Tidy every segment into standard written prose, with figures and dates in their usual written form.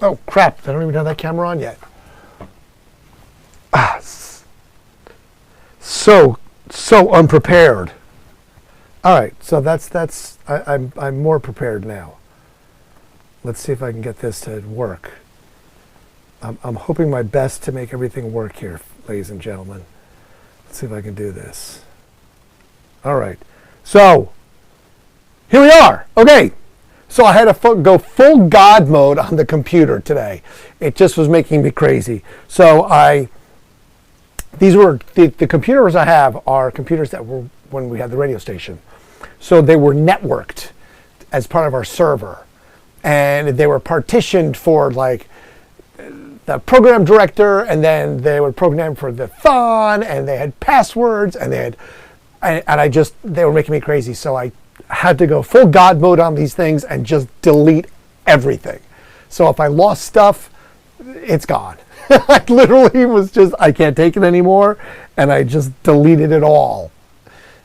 Oh, crap. I don't even have that camera on yet. So unprepared. All right, so I'm more prepared now. Let's see if I can get this to work. I'm hoping my best to make everything work here, ladies and gentlemen. Let's see if I can do this. All right, so here we are. Okay, so I had to go full God mode on the computer today. It just was making me crazy. So these were the computers I have are computers that were when we had the radio station. So they were networked as part of our server, and they were partitioned for like the program director, and then they were programmed for the phone, and they had passwords, and they were making me crazy. So I had to go full God mode on these things and just delete everything. So if I lost stuff, it's gone. I literally was just, I can't take it anymore, and I just deleted it all.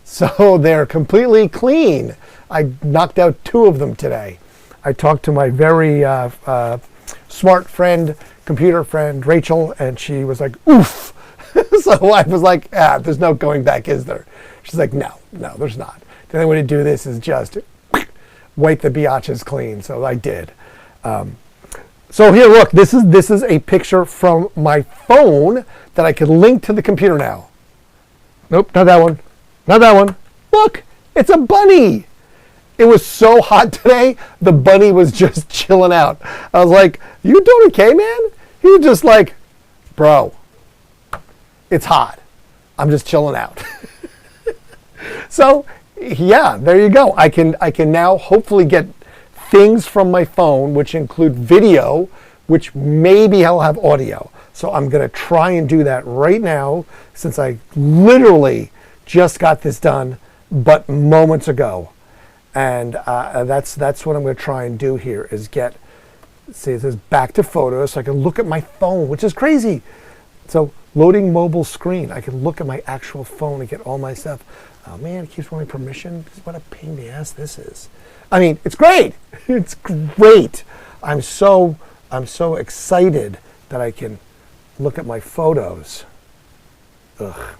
So they're completely clean. I knocked out 2 of them today. I talked to my very smart friend, computer friend, Rachel, and she was like, oof. So I was like, there's no going back, is there? She's like, no, there's not. The only way to do this is just wipe the biatches clean. So I did. So here, look, this is a picture from my phone that I can link to the computer now. Nope, not that one. Not that one. Look, it's a bunny. It was so hot today, the bunny was just chilling out. I was like, you doing okay, man? He was just like, bro, it's hot. I'm just chilling out. So, yeah, there you go. I can now hopefully get things from my phone, which include video, which maybe I'll have audio. So I'm going to try and do that right now, since I literally just got this done but moments ago. And that's what I'm going to try and do here is get, see, it says back to photos, so I can look at my phone, which is crazy. So loading mobile screen, I can look at my actual phone and get all my stuff. Oh man, it keeps wanting permission. What a pain in the ass this is. I mean, it's great. It's great. I'm so excited that I can look at my photos. Ugh.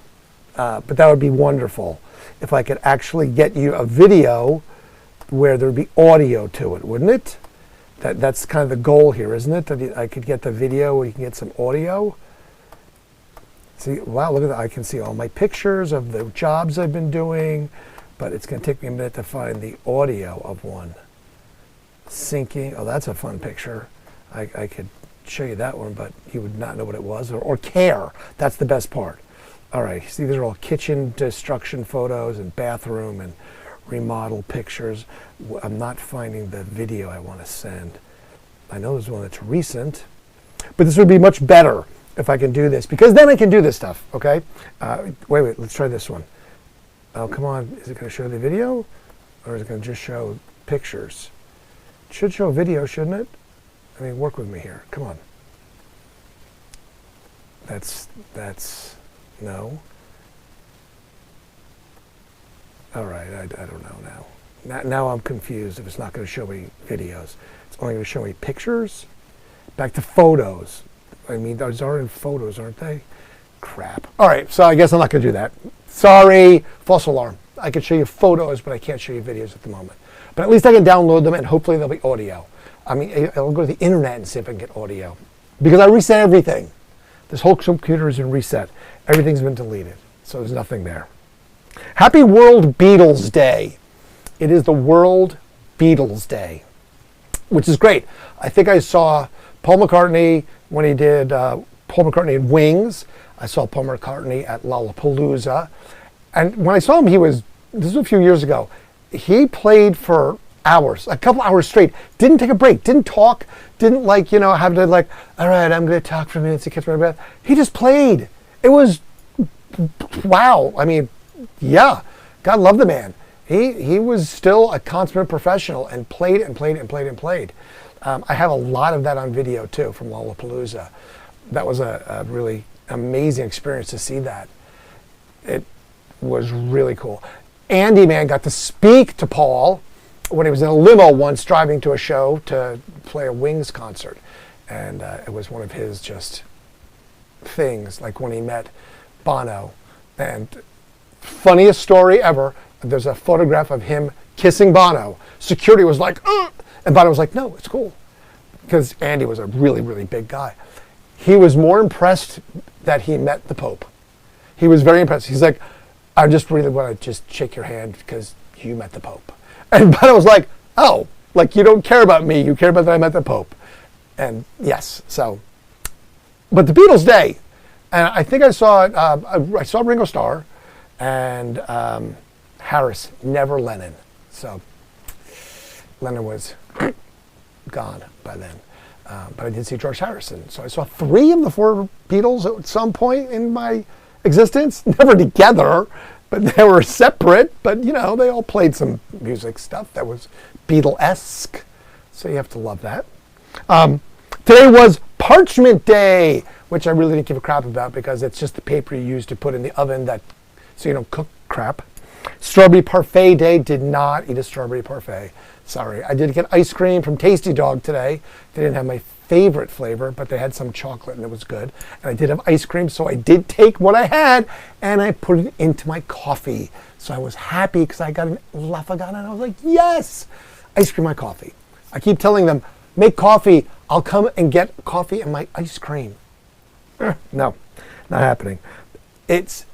But that would be wonderful if I could actually get you a video where there'd be audio to it, wouldn't it? That's kind of the goal here, isn't it? That I could get the video where you can get some audio. See, wow, look at that. I can see all my pictures of the jobs I've been doing, but it's going to take me a minute to find the audio of one. Syncing. Oh, that's a fun picture. I could show you that one, but you would not know what it was or care. That's the best part. All right, see, these are all kitchen destruction photos and bathroom and remodel pictures. I'm not finding the video I want to send. I know there's one that's recent, but this would be much better if I can do this, because then I can do this stuff, okay? Wait, let's try this one. Oh, come on, is it going to show the video, or is it going to just show pictures? It should show video, shouldn't it? I mean, work with me here, come on. That's, no. All right, I don't know now. Now I'm confused if it's not going to show me videos. It's only going to show me pictures. Back to photos. I mean, those are in photos, aren't they? Crap. All right, so I guess I'm not going to do that. Sorry, false alarm. I can show you photos, but I can't show you videos at the moment. But at least I can download them, and hopefully there'll be audio. I mean, I'll go to the internet and see if I can get audio. Because I reset everything. This whole computer has been reset. Everything's been deleted, so there's nothing there. Happy World Beatles Day. It is the World Beatles Day, which is great. I think I saw Paul McCartney when he did Paul McCartney and Wings. I saw Paul McCartney at Lollapalooza. And when I saw him, this was a few years ago, he played for hours, a couple hours straight, didn't take a break, didn't talk, didn't have to all right, I'm going to talk for a minute to catch my breath. He just played. It was, wow. I mean, yeah, God love the man. He was still a consummate professional and played and played and played and played. I have a lot of that on video too from Lollapalooza. That was a really amazing experience to see that. It was really cool. Andy, man, got to speak to Paul when he was in a limo once driving to a show to play a Wings concert. And it was one of his just things, like when he met Bono. And funniest story ever, there's a photograph of him kissing Bono. Security was like, ugh! And Bono was like, no, it's cool. Because Andy was a really, really big guy. He was more impressed that he met the Pope. He was very impressed. He's like, I just really want to just shake your hand because you met the Pope. And Bono was like, oh, like you don't care about me. You care about that I met the Pope. And yes, so. But the Beatles Day, and I think I saw it, I saw Ringo Starr and Harris, never Lennon. So Lennon was gone by then. But I did see George Harrison. So I saw 3 of the 4 Beatles at some point in my existence. Never together, but they were separate. But, you know, they all played some music stuff that was Beatle-esque. So you have to love that. Today was Parchment Day, which I really didn't give a crap about because it's just the paper you use to put in the oven so you don't cook crap. Strawberry Parfait Day, did not eat a strawberry parfait. Sorry. I did get ice cream from Tasty Dog today. They didn't have my favorite flavor, but they had some chocolate and it was good. And I did have ice cream, so I did take what I had and I put it into my coffee. So I was happy because I got an Lafagana and I was like, yes! Ice cream, my coffee. I keep telling them, make coffee. I'll come and get coffee and my ice cream. No, not happening. It's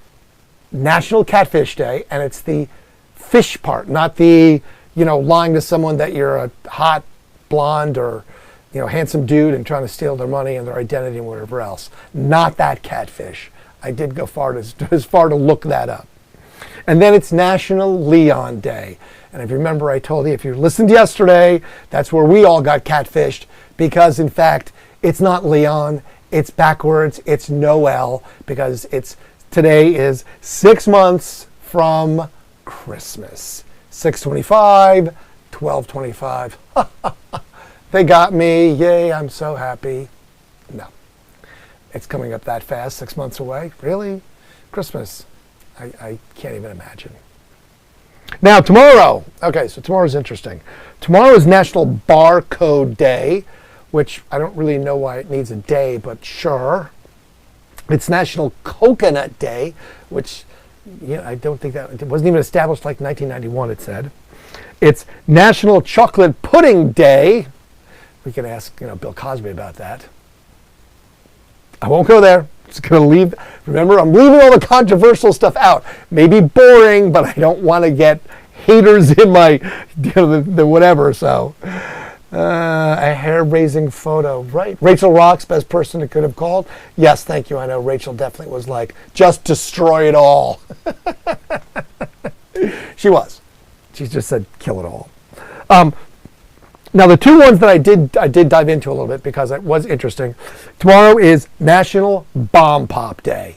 National Catfish Day, and it's the fish part, not the, lying to someone that you're a hot blonde or, handsome dude and trying to steal their money and their identity and whatever else. Not that catfish. I did go as far to look that up. And then it's National Leon Day. And if you remember, I told you, if you listened yesterday, that's where we all got catfished because, in fact, it's not Leon. It's backwards. It's Noel because today is 6 months from Christmas. 6/25, 12/25. They got me. Yay, I'm so happy. No. It's coming up that fast, 6 months away. Really? Christmas. I can't even imagine. Now, tomorrow. Okay, so tomorrow's interesting. Tomorrow is National Barcode Day, which I don't really know why it needs a day, but sure. It's National Coconut Day, which, I don't think it wasn't even established like 1991, it said. It's National Chocolate Pudding Day. We can ask, Bill Cosby about that. I won't go there. Just going to leave. Remember, I'm leaving all the controversial stuff out. Maybe boring, but I don't want to get haters in my, the whatever. So, a hair-raising photo, right? Rachel Rock's best person it could have called. Yes, thank you. I know Rachel definitely was like, just destroy it all. She was. She just said, kill it all. Now, the 2 ones that I did dive into a little bit because it was interesting. Tomorrow is National Bomb Pop Day.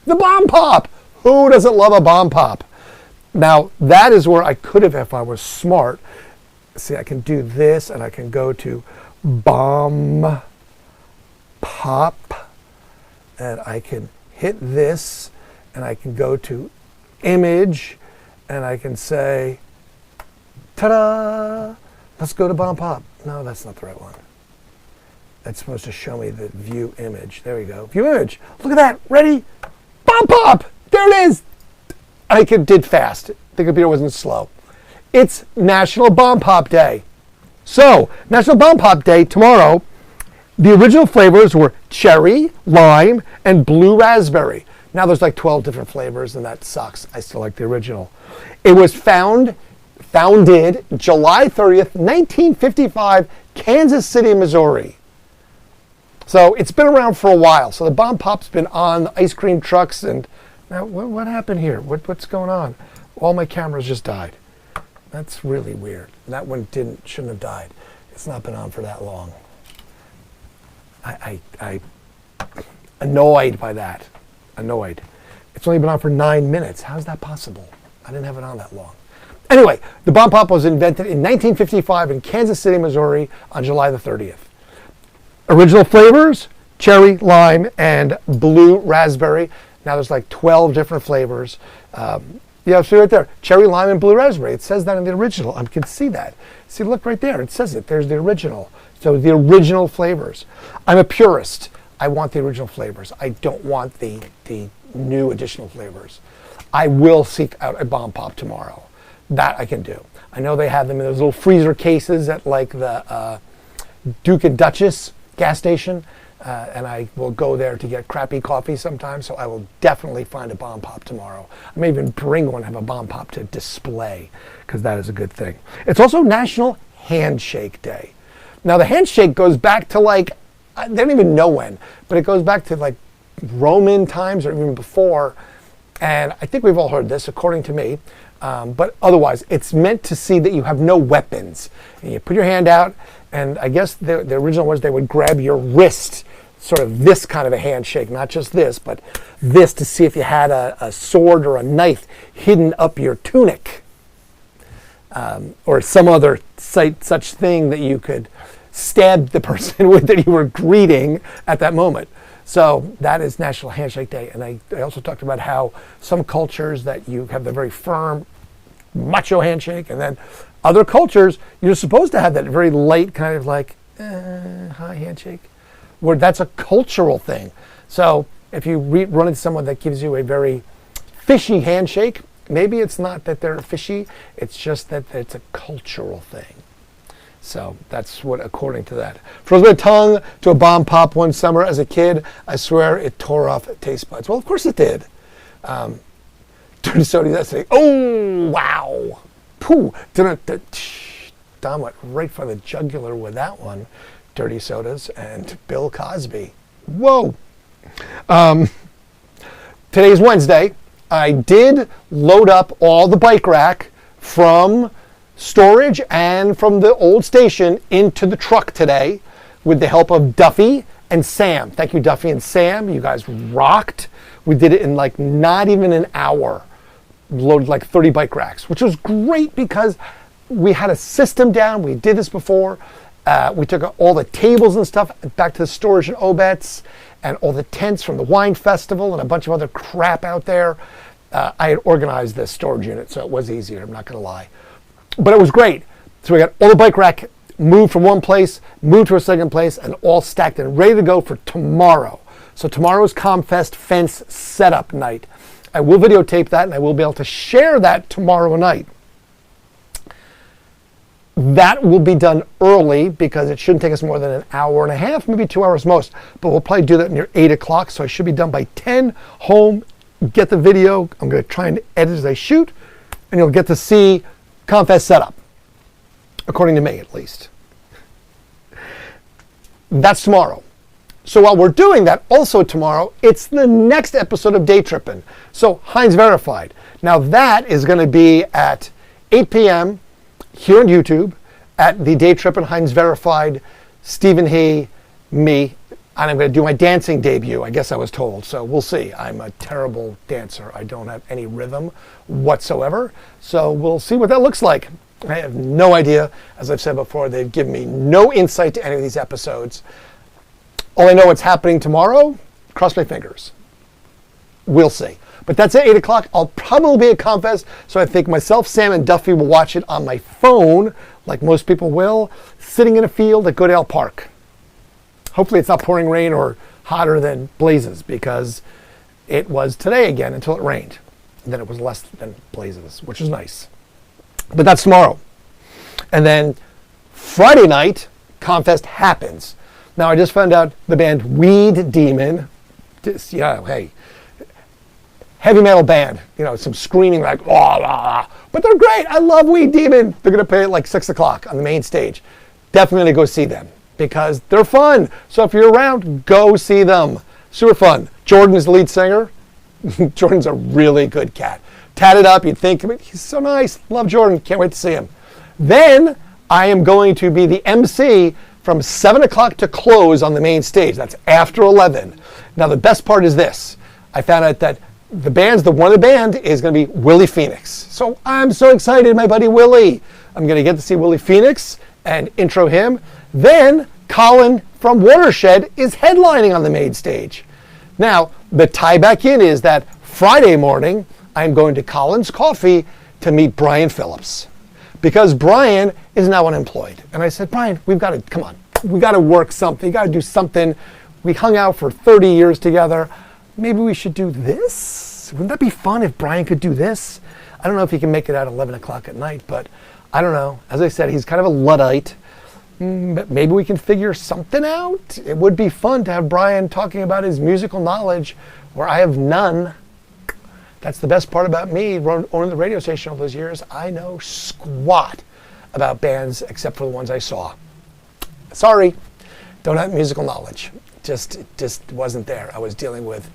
The bomb pop! Who doesn't love a bomb pop? Now, that is where I could have, if I was smart. See, I can do this, and I can go to Bomb Pop, and I can hit this, and I can go to Image, and I can say, ta-da! Let's go to Bomb Pop. No, that's not the right one. That's supposed to show me the view image. There we go. View image. Look at that. Ready? Bomb Pop! There it is! I did fast. The computer wasn't slow. It's National Bomb Pop Day. So, National Bomb Pop Day tomorrow. The original flavors were cherry, lime, and blue raspberry. Now there's like 12 different flavors, and that sucks. I still like the original. It was founded July 30th, 1955, Kansas City, Missouri. So it's been around for a while. So the Bomb Pop's been on the ice cream trucks. And now what happened here? What's going on? All my cameras just died. That's really weird. That one shouldn't have died. It's not been on for that long. I annoyed by that. Annoyed. It's only been on for 9 minutes. How's that possible? I didn't have it on that long. Anyway, the Bomb Pop was invented in 1955 in Kansas City, Missouri on July the 30th. Original flavors, cherry, lime, and blue raspberry. Now there's like 12 different flavors. Yeah, see right there. Cherry, lime, and blue raspberry. It says that in the original. I can see that. See, look right there. It says it. There's the original. So the original flavors. I'm a purist. I want the original flavors. I don't want the new additional flavors. I will seek out a bomb pop tomorrow. That I can do. I know they have them in those little freezer cases at like the Duke and Duchess gas station. And I will go there to get crappy coffee sometimes, so I will definitely find a bomb pop tomorrow. I may even bring one and have a bomb pop to display, because that is a good thing. It's also National Handshake Day. Now the handshake goes back to like, they don't even know when, but it goes back to like Roman times or even before. And I think we've all heard this, according to me. But otherwise, it's meant to see that you have no weapons. And you put your hand out, and I guess the original was they would grab your wrist, sort of this kind of a handshake, not just this, but this, to see if you had a sword or a knife hidden up your tunic, or some other such thing that you could stab the person with that you were greeting at that moment. So that is National Handshake Day. And I also talked about how some cultures that you have the very firm, macho handshake, and then other cultures, you're supposed to have that very light kind of like, hi handshake, where that's a cultural thing. So if you run into someone that gives you a very fishy handshake, maybe it's not that they're fishy, it's just that it's a cultural thing. So that's what, according to that. Froze my tongue to a bomb pop one summer as a kid. I swear it tore off taste buds. Well, of course it did. Dirty soda, that's saying, oh, wow. Pooh. Don went right for the jugular with that one. Dirty sodas and Bill Cosby. Whoa. Today's Wednesday. I did load up all the bike rack from storage and from the old station into the truck today with the help of Duffy and Sam. Thank you, Duffy and Sam. You guys rocked. We did it in like not even an hour. Loaded like 30 bike racks, which was great because we had a system down. We did this before. We took all the tables and stuff back to the storage in Obetz, and all the tents from the wine festival and a bunch of other crap out there. I had organized this storage unit, so it was easier. I'm not going to lie. But it was great. So we got all the bike rack moved from one place, moved to a second place, and all stacked and ready to go for tomorrow. So tomorrow's Comfest fence setup night. I will videotape that, and I will be able to share that tomorrow night. That will be done early because it shouldn't take us more than an hour and a half, maybe 2 hours most. But we'll probably do that near 8 o'clock, so I should be done by 10, home, get the video. I'm going to try and edit as I shoot, and you'll get to see Comfest setup, according to me at least. That's tomorrow. So while we're doing that, also tomorrow, it's the next episode of Daytrippin. So Heinz Verified. Now that is going to be at 8 p.m. here on YouTube at the Daytrippin Heinz Verified, Stephen He, me, and I'm going to do my dancing debut, I guess I was told. So we'll see. I'm a terrible dancer. I don't have any rhythm whatsoever. So we'll see what that looks like. I have no idea. As I've said before, they've given me no insight to any of these episodes. All I know what's happening tomorrow, cross my fingers. We'll see. But that's at 8 o'clock. I'll probably be at Comfest, so I think myself, Sam, and Duffy will watch it on my phone, like most people will, sitting in a field at Goodale Park. Hopefully it's not pouring rain or hotter than blazes, because it was today again until it rained. And then it was less than blazes, which is nice. But that's tomorrow. And then Friday night, Comfest happens. Now, I just found out the band Weed Demon, hey, heavy metal band, some screaming like, but they're great. I love Weed Demon. They're going to play at like 6 o'clock on the main stage. Definitely going to go see them because they're fun. So if you're around, go see them. Super fun. Jordan is the lead singer. Jordan's a really good cat. Tatted up, you'd think, he's so nice. Love Jordan. Can't wait to see him. Then I am going to be the MC from 7 o'clock to close on the main stage. That's after 11. Now, the best part is this. I found out that one of the band is going to be Willie Phoenix. So I'm so excited, my buddy Willie. I'm going to get to see Willie Phoenix and intro him. Then Colin from Watershed is headlining on the main stage. Now, the tie back in is that Friday morning, I'm going to Collins Coffee to meet Brian Phillips because Brian is now unemployed. And I said, Brian, we've got to, come on, we got to work something. You got to do something. We hung out for 30 years together. Maybe we should do this. Wouldn't that be fun if Brian could do this? I don't know if he can make it at 11 o'clock at night, but I don't know. As I said, he's kind of a Luddite. But maybe we can figure something out. It would be fun to have Brian talking about his musical knowledge where I have none. That's the best part about me owning the radio station all those years. I know squat about bands except for the ones I saw. Sorry, don't have musical knowledge. It just wasn't there. I was dealing with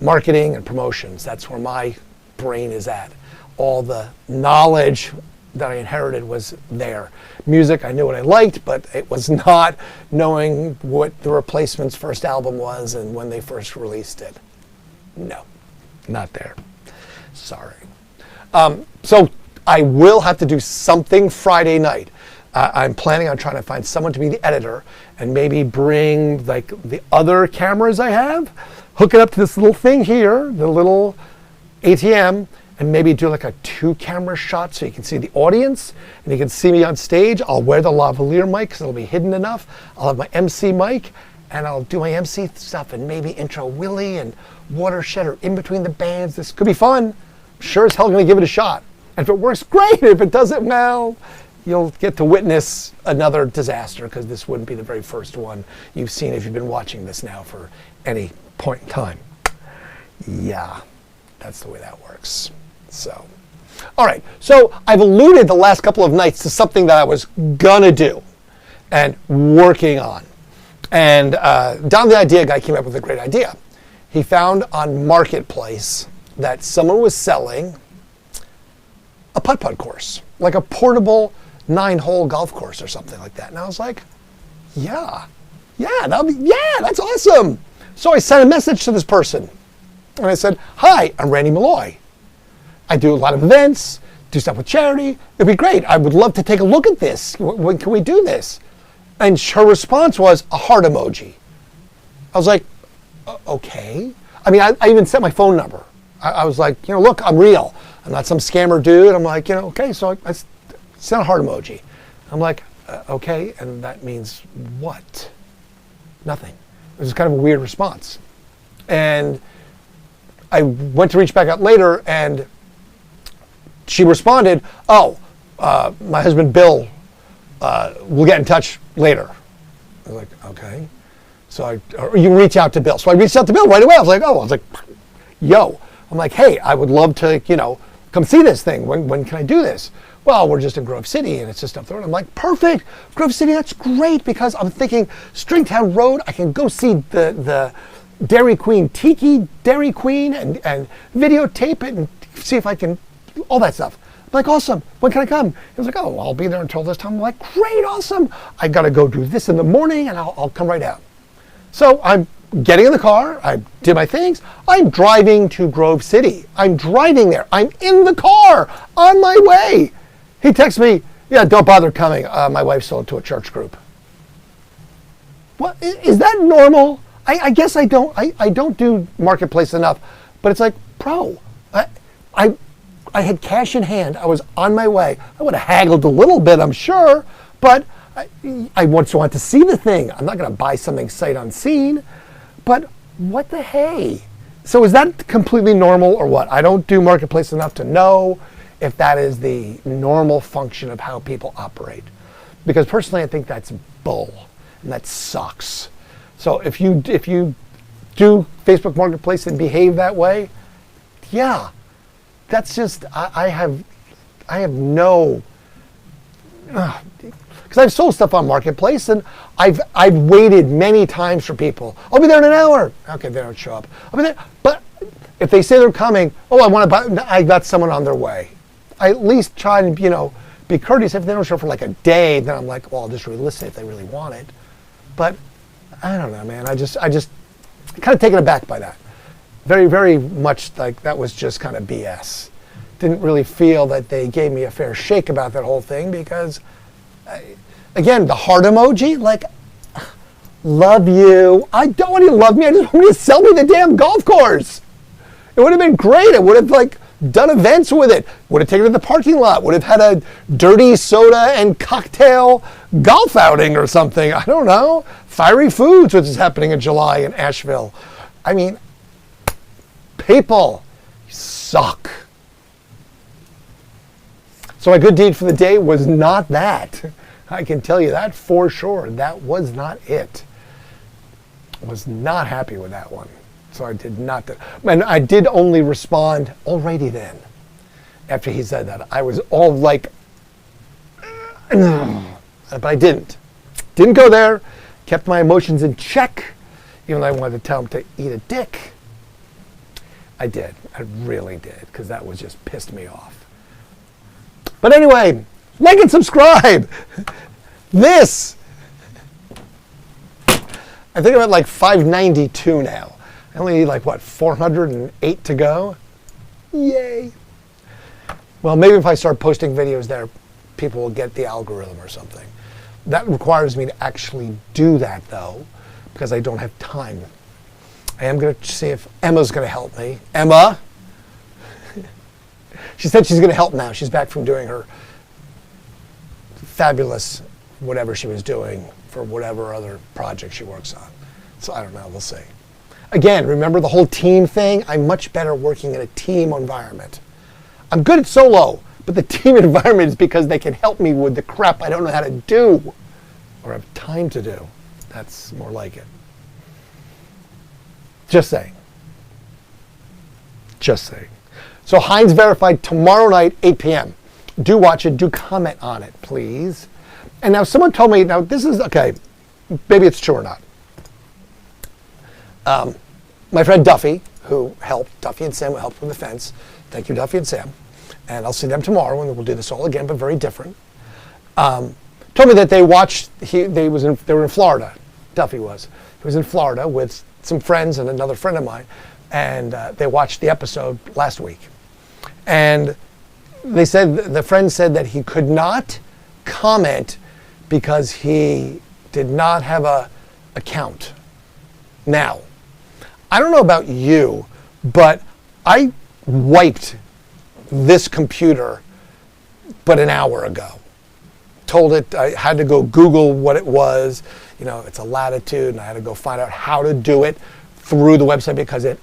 marketing and promotions. That's where my brain is at. All the knowledge that I inherited was there. Music, I knew what I liked, but it was not knowing what the Replacement's first album was and when they first released it. No, not there. Sorry. So I will have to do something Friday night. I'm planning on trying to find someone to be the editor and maybe bring like the other cameras I have, hook it up to this little thing here, the little ATM, and maybe do like a 2-camera shot so you can see the audience and you can see me on stage. I'll wear the lavalier mic because it'll be hidden enough. I'll have my MC mic and I'll do my MC stuff and maybe intro Willie and Watershed or in between the bands. This could be fun. I'm sure as hell going to give it a shot. And if it works, great. If it doesn't, well, you'll get to witness another disaster because this wouldn't be the very first one you've seen if you've been watching this now for any point in time. Yeah, that's the way that works. So, all right. So I've alluded the last couple of nights to something that I was gonna do and working on. And Don the Idea Guy came up with a great idea. He found on Marketplace that someone was selling a putt-putt course, like a portable 9-hole golf course or something like that. And I was like, yeah, that's awesome. So I sent a message to this person. And I said, hi, I'm Randy Malloy. I do a lot of events, do stuff with charity. It'd be great. I would love to take a look at this. When can we do this? And her response was a heart emoji. I was like, okay. I mean, I even sent my phone number. I was like, look, I'm real. I'm not some scammer dude. I'm like, okay. So I sent a heart emoji. I'm like, okay. And that means what? Nothing. It was kind of a weird response. And I went to reach back out later and she responded, my husband Bill will get in touch later. I was like, okay. So you reach out to Bill. So I reached out to Bill right away. I was like, yo. I'm like, hey, I would love to, come see this thing. When can I do this? Well, we're just in Grove City and it's just up the road. I'm like, perfect. Grove City, that's great because I'm thinking Stringtown Road, I can go see the Dairy Queen, Tiki Dairy Queen and videotape it and see if I can, all that stuff. I'm like, awesome. When can I come? He was like, I'll be there until this time. I'm like, great, awesome. I got to go do this in the morning and I'll come right out. So I'm getting in the car. I did my things. I'm driving to Grove City. I'm driving there. I'm in the car on my way. He texts me, yeah, don't bother coming. My wife's sold to a church group. What, is that normal? I guess I don't do Marketplace enough, but it's like, bro, I had cash in hand. I was on my way. I would have haggled a little bit, I'm sure, but I just want to see the thing. I'm not going to buy something sight unseen, but what the hey? So is that completely normal or what? I don't do Marketplace enough to know if that is the normal function of how people operate. Because personally, I think that's bull and that sucks. So if you do Facebook Marketplace and behave that way, yeah, that's just, I have no, because I've sold stuff on Marketplace and I've waited many times for people. I'll be there in an hour. Okay, they don't show up. I'll be there. But if they say they're coming, I want to buy, I got someone on their way. I at least try and, be courteous. If they don't show up for like a day, then I'm like, well, I'll just re-list it if they really want it. But I don't know, man. I just kind of taken aback by that. Very, very much like that was just kind of BS. Didn't really feel that they gave me a fair shake about that whole thing because, again, the heart emoji, like, love you. I don't want you to love me. I just want you to sell me the damn golf course. It would have been great. It would have, done events with it. Would have taken it to the parking lot. Would have had a dirty soda and cocktail golf outing or something. I don't know. Fiery Foods, which is happening in July in Asheville. I mean, people suck. So my good deed for the day was not that. I can tell you that for sure. That was not it. Was not happy with that one. So I did not. And I did only respond, alrighty then. After he said that. I was all like, but I didn't. Didn't go there. Kept my emotions in check. Even though I wanted to tell him to eat a dick. I did. I really did. Because that was just pissed me off. But anyway, like and subscribe. This. I think I'm at like 592 now. I only need like, what, 408 to go? Yay. Well, maybe if I start posting videos there, people will get the algorithm or something. That requires me to actually do that, though, because I don't have time. I am going to see if Emma's going to help me. Emma? She said she's going to help now. She's back from doing her fabulous whatever she was doing for whatever other project she works on. So I don't know. We'll see. Again, remember the whole team thing? I'm much better working in a team environment. I'm good at solo, but the team environment is because they can help me with the crap I don't know how to do or have time to do. That's more like it. Just saying. Just saying. So Heinz Verified tomorrow night, 8 p.m. Do watch it. Do comment on it, please. And now someone told me, now this is, okay, maybe it's true or not. My friend Duffy, who helped, Duffy and Sam, who helped with the fence. Thank you, Duffy and Sam. And I'll see them tomorrow, and we'll do this all again, but very different. Told me that they watched, they were in Florida. Duffy was. He was in Florida with some friends and another friend of mine, and they watched the episode last week. And they said, the friend said that he could not comment because he did not have a account. Now, I don't know about you, but I wiped this computer but an hour ago. Told it I had to go Google what it was. You know, it's a Latitude, and I had to go find out how to do it through the website because it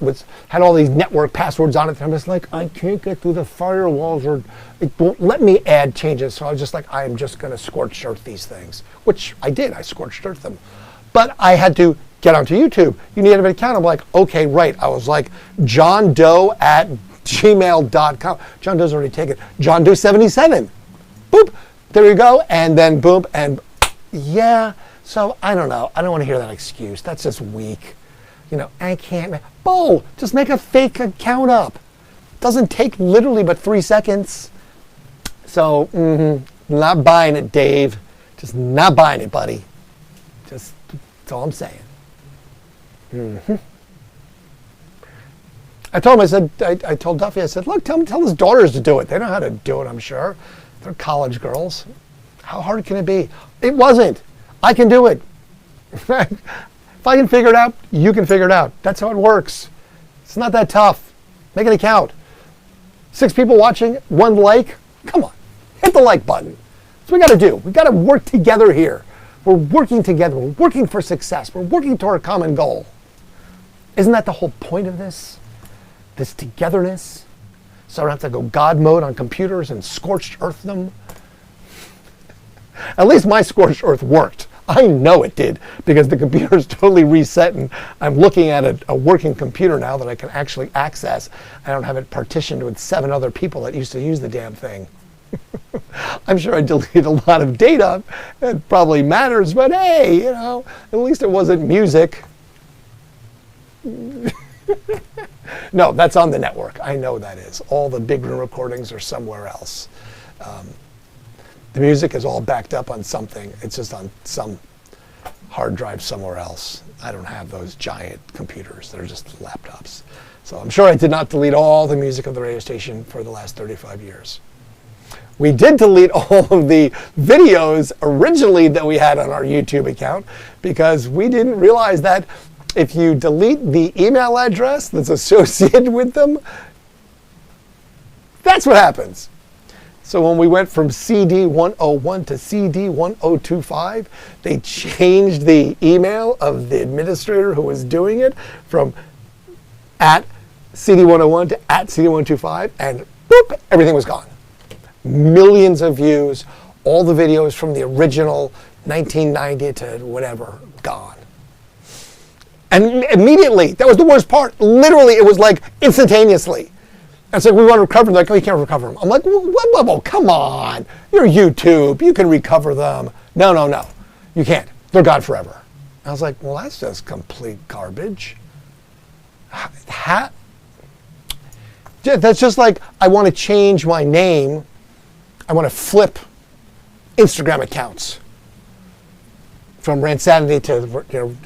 had all these network passwords on it. And I'm just like, I can't get through the firewalls, or it won't let me add changes. So I was just like, I'm just going to scorched earth these things, which I did. I scorched earth them. But I had to get onto YouTube. You need an account. I'm like, okay, right. I was like, johndoe@gmail.com. John Doe's already taken. John Doe 77. Boop. There you go. And then boom. And yeah. So I don't know. I don't want to hear that excuse. That's just weak. You know, I can't. Bull. Just make a fake account up. Doesn't take literally but 3 seconds. So, not buying it, Dave. Just not buying it, buddy. Just, that's all I'm saying. I told him, I said, I told Duffy, I said, look, tell his daughters to do it. They know how to do it, I'm sure. They're college girls. How hard can it be? It wasn't. I can do it. If I can figure it out, you can figure it out. That's how it works. It's not that tough. Make an account. 6 people watching, 1 like. Come on, hit the like button. That's what we got to do. We got to work together here. We're working together. We're working for success. We're working toward a common goal. Isn't that the whole point of this? This togetherness? So I don't have to go God mode on computers and scorched earth them. At least my scorched earth worked. I know it did because the computer is totally reset and I'm looking at a working computer now that I can actually access. I don't have it partitioned with 7 other people that used to use the damn thing. I'm sure I deleted a lot of data. It probably matters, but hey, you know, at least it wasn't music. No, that's on the network. I know that is. All the big room recordings are somewhere else. The music is all backed up on something. It's just on some hard drive somewhere else. I don't have those giant computers. They're just laptops. So I'm sure I did not delete all the music of the radio station for the last 35 years. We did delete all of the videos originally that we had on our YouTube account because we didn't realize that if you delete the email address that's associated with them, That's what happens. So when we went from CD 101 to CD 1025, they changed the email of the administrator who was doing it from at CD 101 to at CD 125, and boop, everything was gone. Millions of views, all the videos from the original 1990 to whatever, gone. And immediately, that was the worst part. Literally, it was like instantaneously. And so we want to recover them. They're like, oh, you can't recover them. I'm like, whoa, come on. You're YouTube. You can recover them. No. You can't. They're gone forever. I was like, well, that's just complete garbage. That's just like, I want to change my name. I want to flip Instagram accounts from Randsanity to,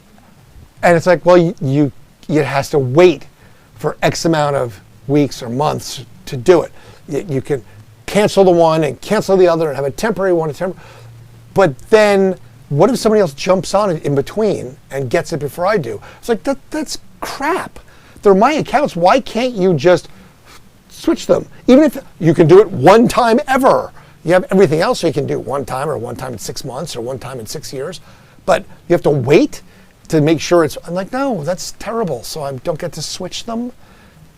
and it's like, well, it has to wait for X amount of weeks or months to do it. You can cancel the one and cancel the other and have a temporary one. But then what if somebody else jumps on it in between and gets it before I do? It's like, that's crap. They're my accounts. Why can't you just switch them? Even if you can do it one time ever. You have everything else so you can do one time, or one time in 6 months, or one time in 6 years. But you have to wait to make sure I'm like, no, that's terrible. So I don't get to switch them.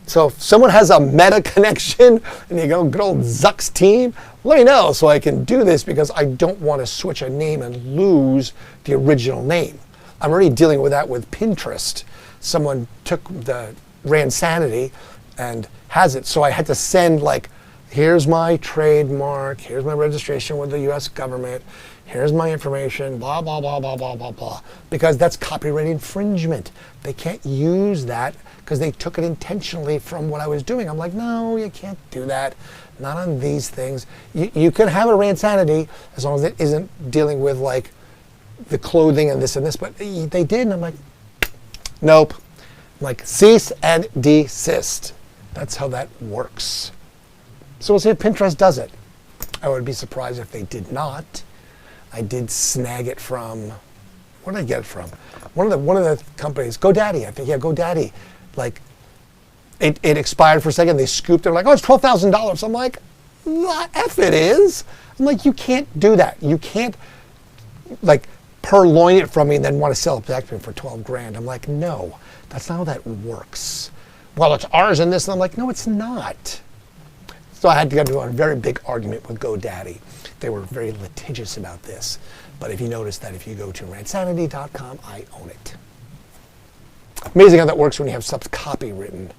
So if someone has a meta connection and you go, good old Zuck's team, let me know so I can do this, because I don't want to switch a name and lose the original name. I'm already dealing with that with Pinterest. Someone took the Randsanity and has it. So I had to send, like, here's my trademark, here's my registration with the US government, here's my information, blah, blah, blah, blah, blah, blah, blah. Because that's copyright infringement. They can't use that because they took it intentionally from what I was doing. I'm like, no, you can't do that. Not on these things. You can have a Randsanity as long as it isn't dealing with, like, the clothing and this. But they did, and I'm like, nope. I'm like, cease and desist. That's how that works. So we'll see if Pinterest does it. I would be surprised if they did not. I did snag it from, where did I get it from? One of the companies, GoDaddy, I think. Yeah, GoDaddy. Like, it expired for a second. They scooped it. Like, oh, it's $12,000. I'm like, the F it is. I'm like, you can't do that. You can't, like, purloin it from me and then want to sell it back to me for 12 grand. I'm like, no, that's not how that works. Well, it's ours and this. And I'm like, no, it's not. So I had to get into a very big argument with GoDaddy. They were very litigious about this. But if you notice that if you go to randsanity.com, I own it. Amazing how that works when you have stuff copywritten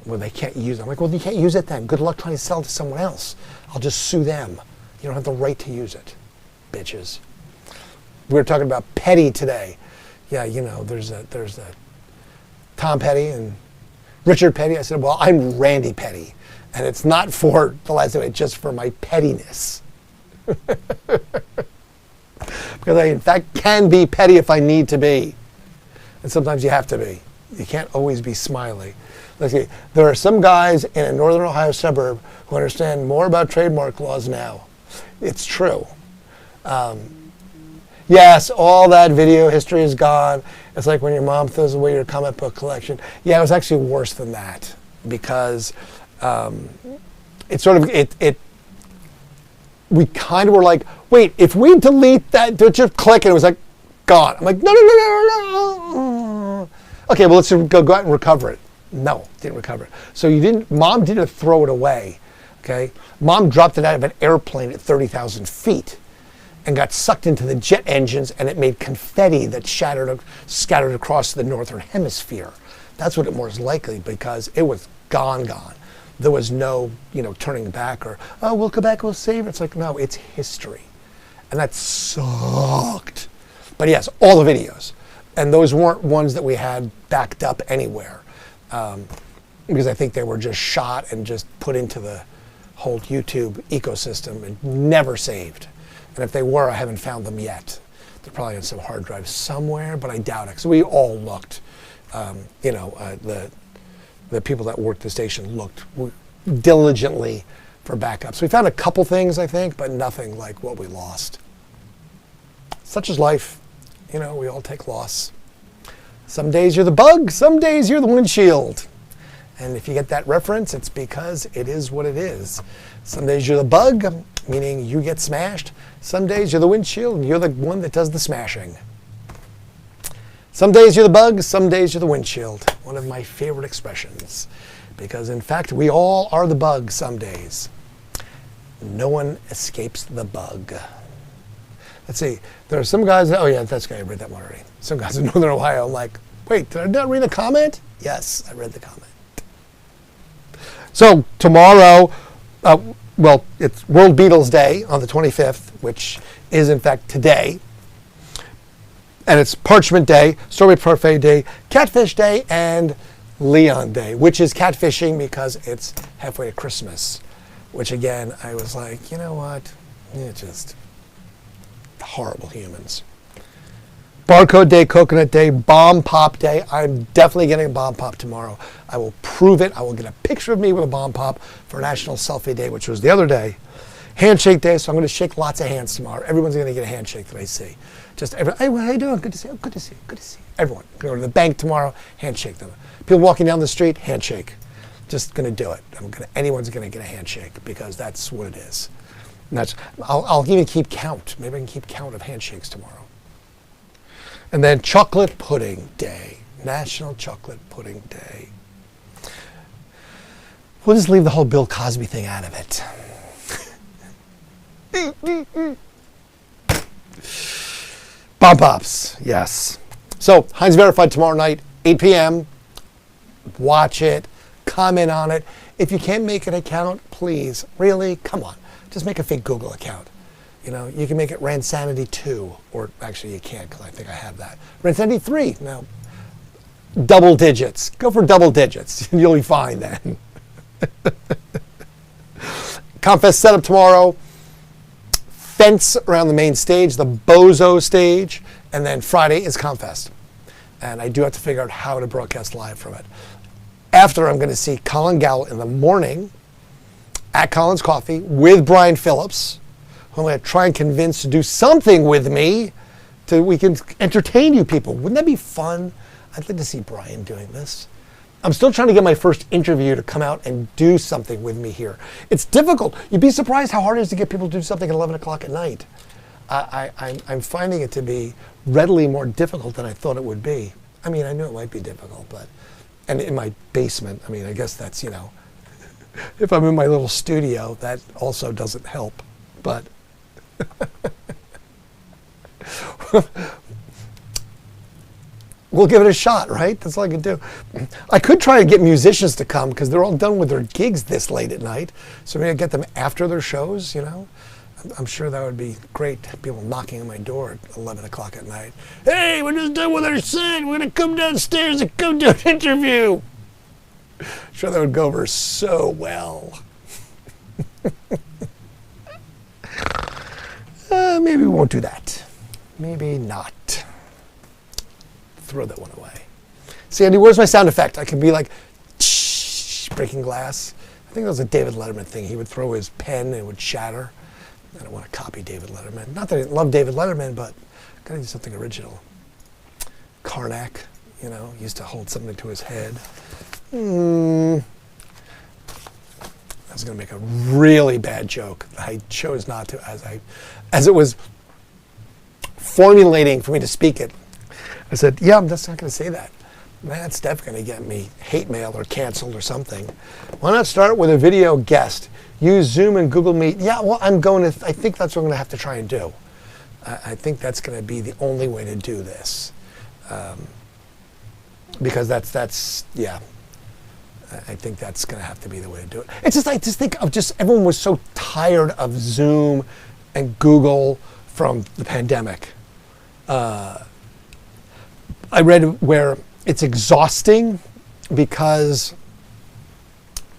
where they can't use it. I'm like, well, you can't use it then. Good luck trying to sell it to someone else. I'll just sue them. You don't have the right to use it, bitches. We were talking about Petty today. Yeah, you know, there's a Tom Petty and Richard Petty. I said, well, I'm Randy Petty. And it's not for the last name, it's just for my pettiness. Because I, in fact, can be petty if I need to be. And sometimes you have to be. You can't always be smiley. Let's see. There are some guys in a northern Ohio suburb who understand more about trademark laws now. It's true. Yes, all that video history is gone. It's like when your mom throws away your comic book collection. Yeah, it was actually worse than that, because it sort of, we kind of were like, wait, if we delete that, just click, and it was like, gone. I'm like, no. Okay, well, let's go out and recover it. No, didn't recover it. So Mom didn't throw it away, okay? Mom dropped it out of an airplane at 30,000 feet and got sucked into the jet engines, and it made confetti that scattered across the northern hemisphere. That's what it was likely, because it was gone. There was no, turning back or, oh, we'll go back, we'll save it. It's like, no, it's history. And that sucked. But yes, all the videos. And those weren't ones that we had backed up anywhere. Because I think they were just shot and just put into the whole YouTube ecosystem and never saved. And if they were, I haven't found them yet. They're probably on some hard drive somewhere, but I doubt it. Because we all looked. The people that worked the station looked diligently for backups. We found a couple things, I think, but nothing like what we lost. Such is life. We all take loss. Some days you're the bug, some days you're the windshield. And if you get that reference, it's because it is what it is. Some days you're the bug, meaning you get smashed. Some days you're the windshield and you're the one that does the smashing. Some days you're the bug, some days you're the windshield. One of my favorite expressions. Because in fact, we all are the bug some days. No one escapes the bug. Let's see, there are some guys that, oh yeah, that's good, I read that one already. Some guys in Northern Ohio, I'm like, wait, did I not read a comment? Yes, I read the comment. So tomorrow, well, it's World Beatles Day on the 25th, which is in fact today. And it's Parchment Day, Strawberry Parfait Day, Catfish Day, and Leon Day, which is catfishing because it's halfway to Christmas. Which again, I was like, you know what? It's just horrible humans. Barcode Day, Coconut Day, Bomb Pop Day. I'm definitely getting a Bomb Pop tomorrow. I will prove it. I will get a picture of me with a Bomb Pop for National Selfie Day, which was the other day. Handshake Day, so I'm going to shake lots of hands tomorrow. Everyone's going to get a handshake that I see. Just everyone, hey, how you doing? Good to see you. Oh, good to see you. Good to see you. Everyone. Go to the bank tomorrow, handshake them. People walking down the street, handshake. Just going to do it. Anyone's going to get a handshake because that's what it is. And that's, I'll even keep count. Maybe I can keep count of handshakes tomorrow. And then Chocolate Pudding Day, National Chocolate Pudding Day. We'll just leave the whole Bill Cosby thing out of it. Bomb Pops, yes. So Heinz Verified tomorrow night, 8 p.m. Watch it, comment on it. If you can't make an account, please, really, come on. Just make a fake Google account. You know, you can make it Randsanity 2, or actually you can't because I think I have that. Randsanity 3, no. Double digits. Go for double digits. You'll be fine then. Comfest setup tomorrow. Fence around the main stage, the Bozo stage, and then Friday is Comfest. And I do have to figure out how to broadcast live from it. After, I'm going to see Colin Gowell in the morning at Colin's Coffee with Brian Phillips, who I'm going to try and convince to do something with me so we can entertain you people. Wouldn't that be fun? I'd like to see Brian doing this. I'm still trying to get my first interview to come out and do something with me here. It's difficult. You'd be surprised how hard it is to get people to do something at 11 o'clock at night. I'm finding it to be readily more difficult than I thought it would be. I mean, I knew it might be difficult, but, and in my basement, I mean, I guess that's, you know, if I'm in my little studio, that also doesn't help, but. We'll give it a shot, right? That's all I can do. I could try to get musicians to come because they're all done with their gigs this late at night. So maybe I get them after their shows, you know? I'm sure that would be great. People knocking on my door at 11 o'clock at night. Hey, we're just done with our set. We're going to come downstairs and come do an interview. I'm sure that would go over so well. Maybe we won't do that. Maybe not. Throw that one away. Sandy, where's my sound effect? I could be like, breaking glass. I think that was a David Letterman thing. He would throw his pen and it would shatter. I don't want to copy David Letterman. Not that I didn't love David Letterman, but gotta do something original. Karnak, you know, used to hold something to his head. I was gonna make a really bad joke. I chose not to as it was formulating for me to speak it. I said, yeah, I'm just not going to say that. That's definitely going to get me hate mail or canceled or something. Why not start with a video guest? Use Zoom and Google Meet. Yeah, well, I think that's what I'm going to have to try and do. I think that's going to be the only way to do this. Because that's yeah. I think that's going to have to be the way to do it. It's just, I just think of everyone was so tired of Zoom and Google from the pandemic. I read where it's exhausting because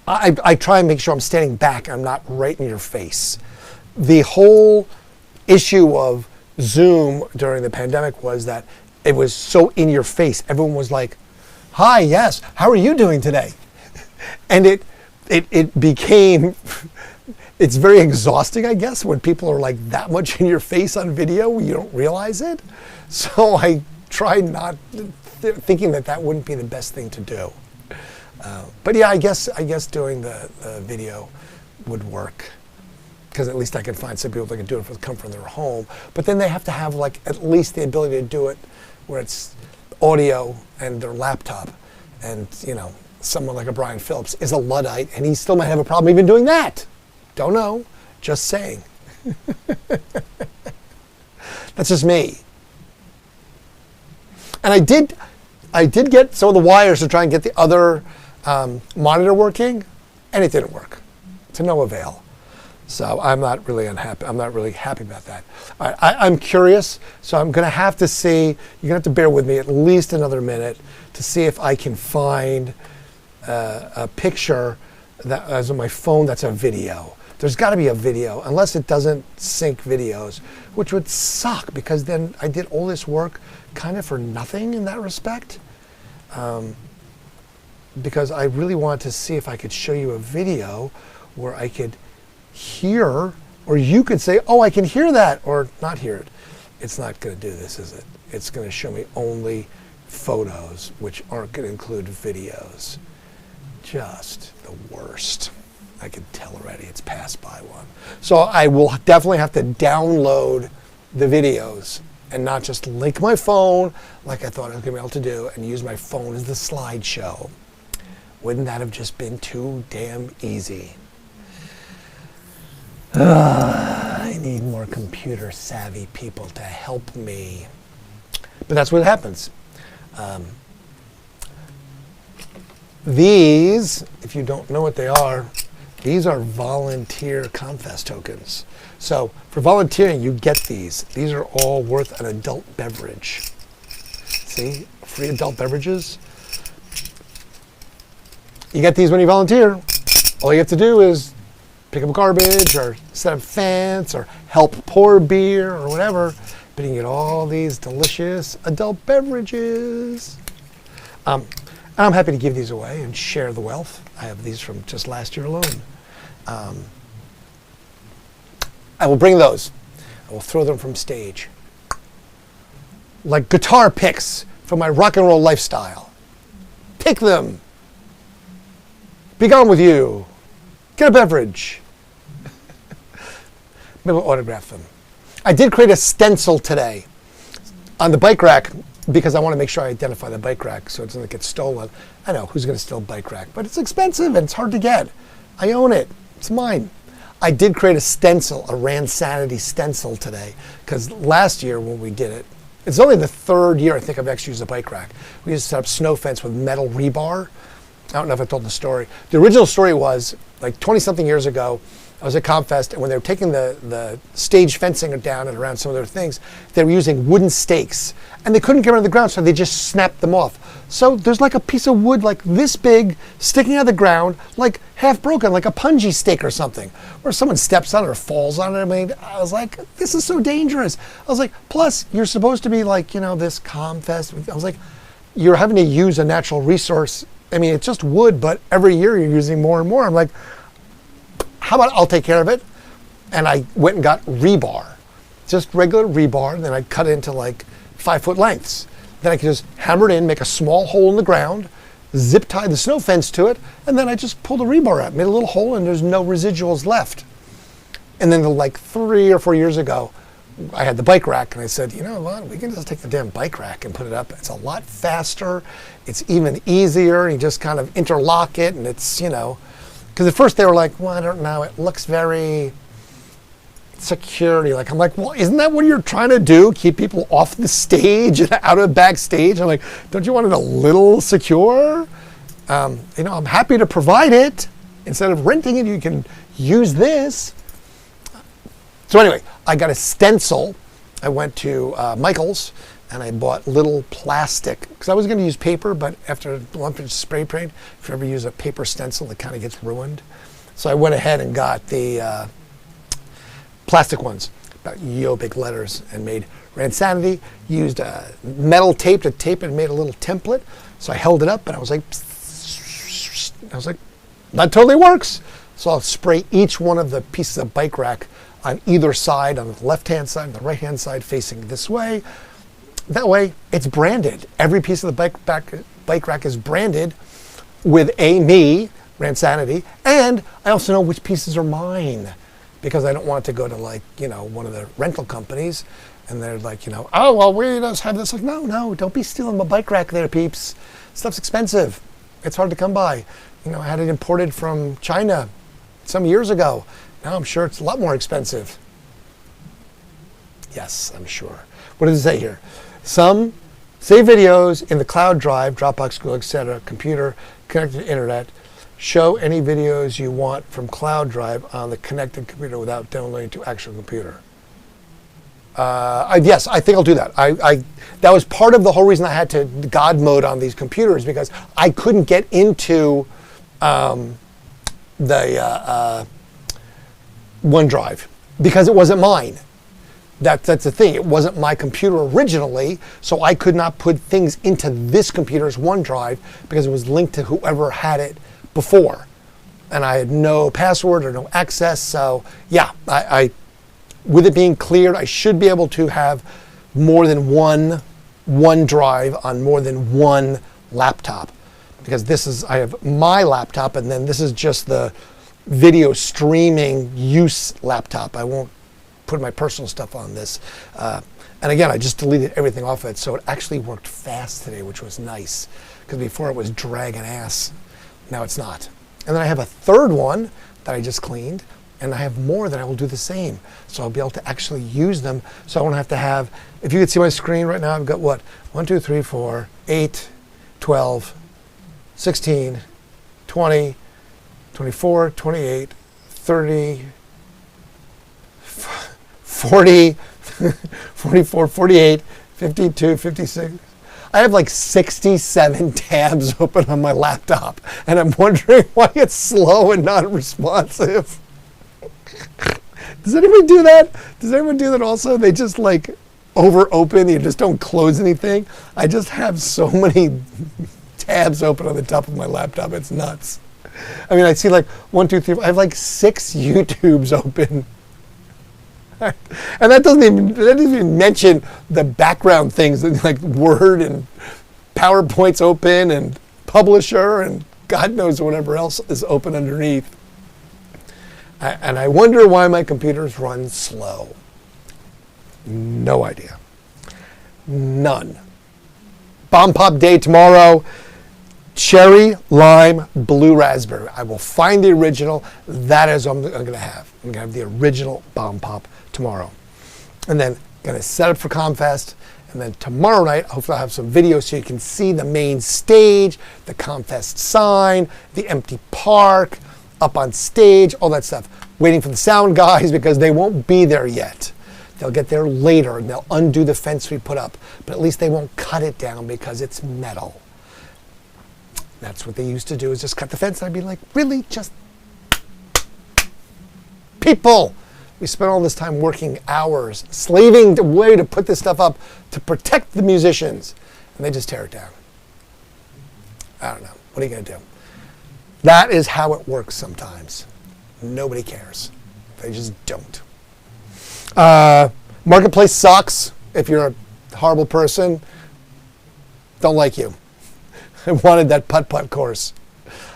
I try and make sure I'm standing back. I'm not right in your face. The whole issue of Zoom during the pandemic was that it was so in your face. Everyone was like, hi, yes, how are you doing today? And it became, it's very exhausting, I guess, when people are like that much in your face on video, you don't realize it. So I try not thinking that wouldn't be the best thing to do. But yeah, I guess doing the video would work, because at least I can find some people that can do it from the comfort of their home. But then they have to have like at least the ability to do it where it's audio and their laptop. And you know, someone like a Brian Phillips is a Luddite, and he still might have a problem even doing that. Don't know, just saying. That's just me. And I did get some of the wires to try and get the other monitor working, and it didn't work, to no avail. So I'm not really unhappy. I'm not really happy about that. All right, I'm curious, so I'm going to have to see. You're going to have to bear with me at least another minute to see if I can find a picture that is on my phone that's a video. There's got to be a video, unless it doesn't sync videos, which would suck, because then I did all this work kind of for nothing in that respect. Because I really wanted to see if I could show you a video where I could hear, or you could say, oh, I can hear that, or not hear it. It's not going to do this, is it? It's going to show me only photos, which aren't going to include videos. Just the worst. I can tell already it's passed by one. So I will definitely have to download the videos and not just link my phone like I thought I was going to be able to do and use my phone as the slideshow. Wouldn't that have just been too damn easy? I need more computer savvy people to help me. But that's what happens. These, if you don't know what they are, these are volunteer Comfest tokens. So for volunteering, you get these. These are all worth an adult beverage. See, free adult beverages. You get these when you volunteer. All you have to do is pick up garbage or set up fence or help pour beer or whatever. But you can get all these delicious adult beverages. And I'm happy to give these away and share the wealth. I have these from just last year alone. I will bring those. I will throw them from stage. Like guitar picks from my rock and roll lifestyle. Pick them. Be gone with you. Get a beverage. Maybe we'll autograph them. I did create a stencil today on the bike rack because I want to make sure I identify the bike rack so it doesn't get stolen. I know, who's going to steal a bike rack? But it's expensive and it's hard to get. I own it. It's mine. I did create a stencil, a Randsanity stencil today, because last year when we did it, it's only the third year I think I've actually used a bike rack. We used to set up snow fence with metal rebar. I don't know if I told the story. The original story was like 20-something years ago, I was at Comfest, and when they were taking the stage fencing down and around some of their things, they were using wooden stakes, and they couldn't get them on the ground, so they just snapped them off. So there's like a piece of wood like this big sticking out of the ground, like half broken, like a punji stake or something, where someone steps on it or falls on it. I mean, I was like, this is so dangerous. I was like, plus you're supposed to be like, you know, this Comfest. I was like, you're having to use a natural resource. I mean, it's just wood, but every year you're using more and more. I'm like, how about I'll take care of it? And I went and got rebar, just regular rebar. And then I cut it into like 5-foot lengths. Then I could just hammer it in, make a small hole in the ground, zip tie the snow fence to it, and then I just pulled the rebar out, made a little hole, and there's no residuals left. And then like 3 or 4 years ago, I had the bike rack, and I said, you know what, we can just take the damn bike rack and put it up. It's a lot faster. It's even easier. You just kind of interlock it, and it's, you know, because at first they were like, well, I don't know, it looks very security. Like, I'm like, well, isn't that what you're trying to do? Keep people off the stage and out of backstage? I'm like, don't you want it a little secure? You know, I'm happy to provide it. Instead of renting it, you can use this. So anyway, I got a stencil. I went to Michael's and I bought little plastic, because I was going to use paper, but after a lump of spray paint, if you ever use a paper stencil, it kind of gets ruined. So I went ahead and got the plastic ones, about big letters, and made Randsanity, used metal tape to tape it and made a little template. So I held it up and I was like, that totally works. So I'll spray each one of the pieces of bike rack on either side, on the left-hand side and the right-hand side facing this way. That way it's branded. Every piece of the bike rack is branded with me, Randsanity, and I also know which pieces are mine because I don't want to go to like, one of the rental companies and they're like, oh, well, we just have this. Like, no, don't be stealing my bike rack there, peeps. Stuff's expensive. It's hard to come by. I had it imported from China some years ago. Now I'm sure it's a lot more expensive. Yes, I'm sure. What does it say here? Some save videos in the cloud drive, Dropbox, Google, etc., computer, connected to internet. Show any videos you want from cloud drive on the connected computer without downloading to actual computer. Yes, I think I'll do that. That was part of the whole reason I had to God mode on these computers because I couldn't get into the OneDrive because it wasn't mine. That's the thing. It wasn't my computer originally, so I could not put things into this computer's OneDrive because it was linked to whoever had it before. And I had no password or no access. So yeah, I with it being cleared, I should be able to have more than one OneDrive on more than one laptop. Because I have my laptop and then this is just the video streaming use laptop. I won't put my personal stuff on this. And again, I just deleted everything off of it. So it actually worked fast today, which was nice. Because before it was dragging ass. Now it's not. And then I have a third one that I just cleaned. And I have more that I will do the same. So I'll be able to actually use them. So I won't have to have, if you could see my screen right now, I've got what? 1, 2, 3, 4, 8, 12, 16, 20, 24, 28, 30, 40, 44, 48, 52, 56. I have like 67 tabs open on my laptop, and I'm wondering why it's slow and not responsive. Does anybody do that? Does anyone do that also? They just like over open, you just don't close anything. I just have so many tabs open on the top of my laptop, it's nuts. I mean, I see like 1, 2, 3, I have like 6 YouTubes open. And that doesn't even mention the background things like Word and PowerPoint's open and Publisher and God knows whatever else is open underneath. And I wonder why my computers run slow. No idea. None. Bomb Pop Day tomorrow. Cherry, lime, blue raspberry. I will find the original. That is what I'm going to have. I'm going to have the original Bomb Pop tomorrow. And then going to set up for Comfest. And then tomorrow night, hopefully I'll have some videos so you can see the main stage, the Comfest sign, the empty park, up on stage, all that stuff. Waiting for the sound guys because they won't be there yet. They'll get there later and they'll undo the fence we put up. But at least they won't cut it down because it's metal. That's what they used to do, is just cut the fence. And I'd be like, really? Just people. We spent all this time working hours, slaving away to put this stuff up to protect the musicians. And they just tear it down. I don't know. What are you going to do? That is how it works sometimes. Nobody cares. They just don't. Marketplace sucks. If you're a horrible person, don't like you. I wanted that putt-putt course.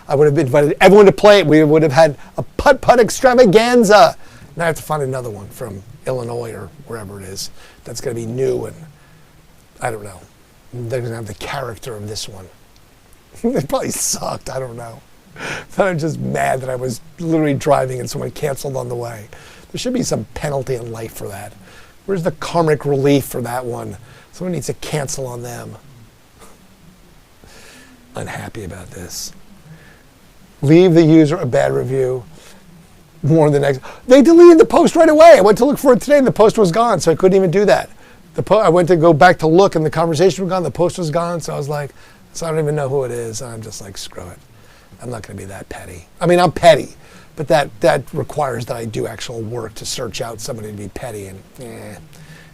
I would have invited everyone to play it. We would have had a putt-putt extravaganza. Now I have to find another one from Illinois or wherever it is that's going to be new and I don't know. They're going to have the character of this one. It probably sucked. I don't know. But I'm just mad that I was literally driving and someone canceled on the way. There should be some penalty in life for that. Where's the karmic relief for that one? Someone needs to cancel on them. Unhappy about this. Leave the user a bad review. Warn the next. They deleted the post right away. I went to look for it today and the post was gone, so I couldn't even do that. I went to go back to look and the conversation was gone, the post was gone, so I was like, so I don't even know who it is. I'm just like, screw it. I'm not going to be that petty. I mean, I'm petty, but that requires that I do actual work to search out somebody to be petty, and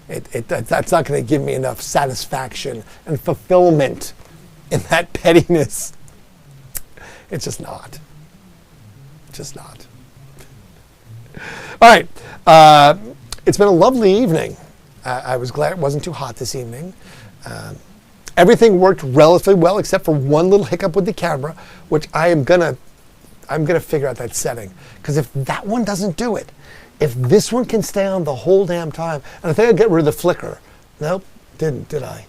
that's not going to give me enough satisfaction and fulfillment in that pettiness. It's just not. Just not. All right. It's been a lovely evening. I was glad it wasn't too hot this evening. Everything worked relatively well except for one little hiccup with the camera, which I'm gonna figure out that setting. Because if that one doesn't do it, if this one can stay on the whole damn time, and I think I'll get rid of the flicker. Nope, did I?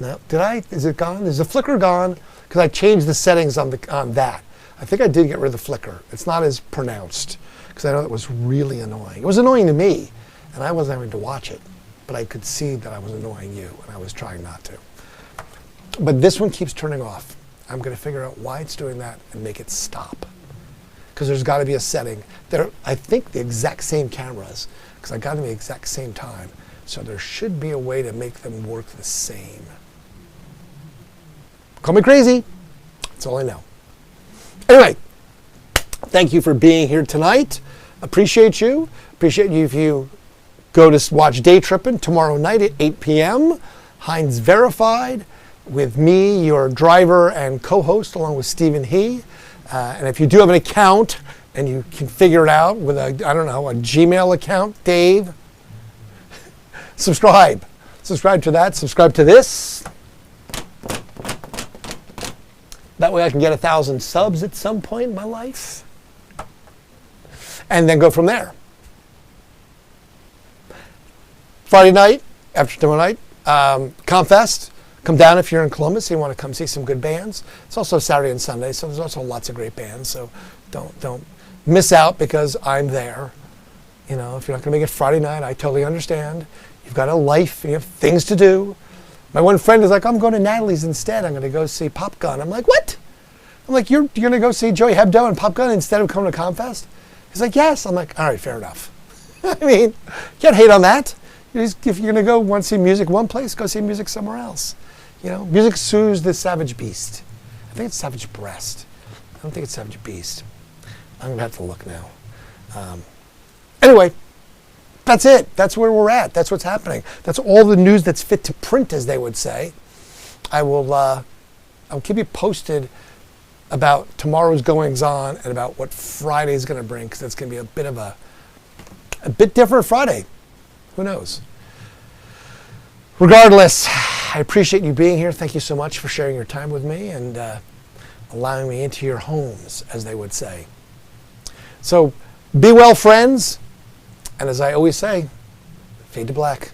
No, did I? Is it gone? Is the flicker gone? Because I changed the settings on that. I think I did get rid of the flicker. It's not as pronounced because I know it was really annoying. It was annoying to me, and I wasn't having to watch it, but I could see that I was annoying you, and I was trying not to. But this one keeps turning off. I'm going to figure out why it's doing that and make it stop. Because there's got to be a setting. They're, I think, the exact same cameras, because I got them at the exact same time. So there should be a way to make them work the same. Call me crazy. That's all I know. Anyway, thank you for being here tonight. Appreciate you. Appreciate you if you go to watch Daytrippin tomorrow night at 8 p.m. Heinz Verified with me, your driver and co-host, along with Stephen He. And if you do have an account and you can figure it out with a, I don't know, a Gmail account, Dave, subscribe. Subscribe to that. Subscribe to this. That way I can get 1,000 subs at some point in my life. And then go from there. Friday night, after tomorrow night, Comfest. Come down if you're in Columbus and you want to come see some good bands. It's also Saturday and Sunday, so there's also lots of great bands. So don't miss out because I'm there. You know, if you're not going to make it Friday night, I totally understand. You've got a life and you have things to do. My one friend is like, I'm going to Natalie's instead. I'm going to go see Pop Gun. I'm like, what? I'm like, you're going to go see Joey Hebdo and Pop Gun instead of coming to Comfest? He's like, yes. I'm like, all right, fair enough. I mean, you can't hate on that. If you're going to go want to see music one place, go see music somewhere else. You know, music soothes the savage beast. I think it's savage breast. I don't think it's savage beast. I'm going to have to look now. Anyway, that's it. That's where we're at. That's what's happening. That's all the news that's fit to print, as they would say. I'll keep you posted about tomorrow's goings-on and about what Friday's going to bring, because it's going to be a bit different Friday. Who knows? Regardless, I appreciate you being here. Thank you so much for sharing your time with me and allowing me into your homes, as they would say. So be well, friends. And as I always say, fade to black.